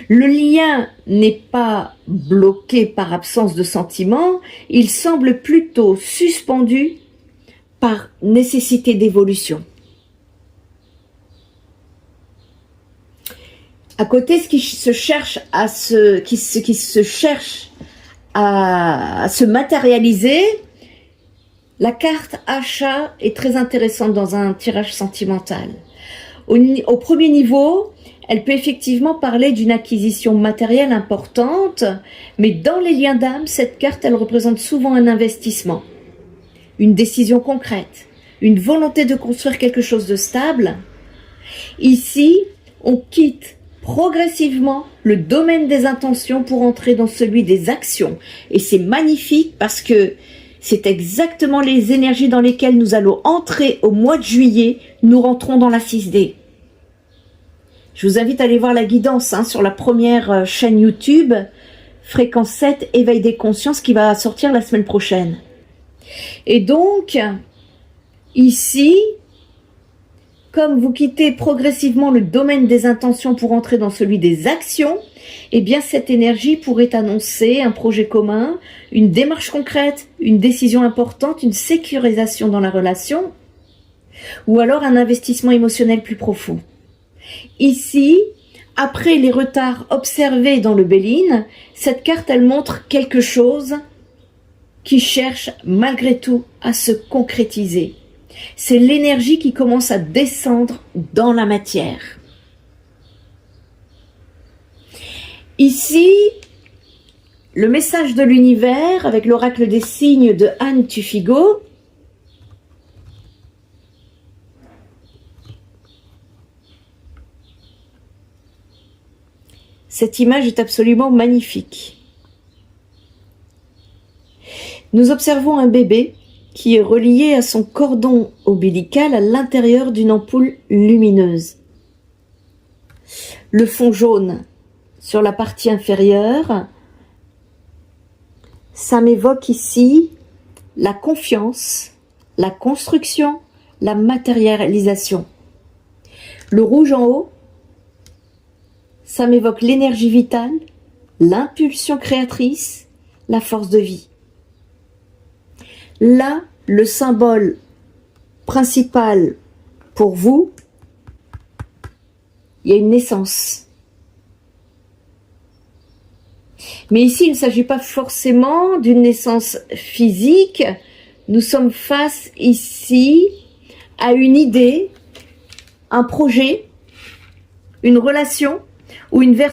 Le lien n'est pas bloqué par absence de sentiment, il semble plutôt suspendu par nécessité d'évolution. À côté, ce qui se cherche à se matérialiser, la carte achat est très intéressante dans un tirage sentimental. Au premier niveau, elle peut effectivement parler d'une acquisition matérielle importante, mais dans les liens d'âme, cette carte, elle représente souvent un investissement, une décision concrète, une volonté de construire quelque chose de stable. Ici, on quitte progressivement le domaine des intentions pour entrer dans celui des actions. Et c'est magnifique parce que c'est exactement les énergies dans lesquelles nous allons entrer au mois de juillet. Nous rentrons dans la 6D. Je vous invite à aller voir la guidance sur la première chaîne YouTube, Fréquence 7, Éveil des consciences, qui va sortir la semaine prochaine. Et donc, ici, comme vous quittez progressivement le domaine des intentions pour entrer dans celui des actions, eh bien cette énergie pourrait annoncer un projet commun, une démarche concrète, une décision importante, une sécurisation dans la relation, ou alors un investissement émotionnel plus profond. Ici, après les retards observés dans le Béline, cette carte, elle montre quelque chose qui cherche malgré tout à se concrétiser. C'est l'énergie qui commence à descendre dans la matière. Ici, le message de l'univers avec l'oracle des signes de Anne Tufigo. Cette image est absolument magnifique. Nous observons un bébé qui est relié à son cordon ombilical à l'intérieur d'une ampoule lumineuse. Le fond jaune sur la partie inférieure, ça m'évoque ici la confiance, la construction, la matérialisation. Le rouge en haut, ça m'évoque l'énergie vitale, l'impulsion créatrice, la force de vie. Là, le symbole principal pour vous, il y a une naissance. Mais ici, il ne s'agit pas forcément d'une naissance physique. Nous sommes face ici à une idée, un projet, une relation ou une version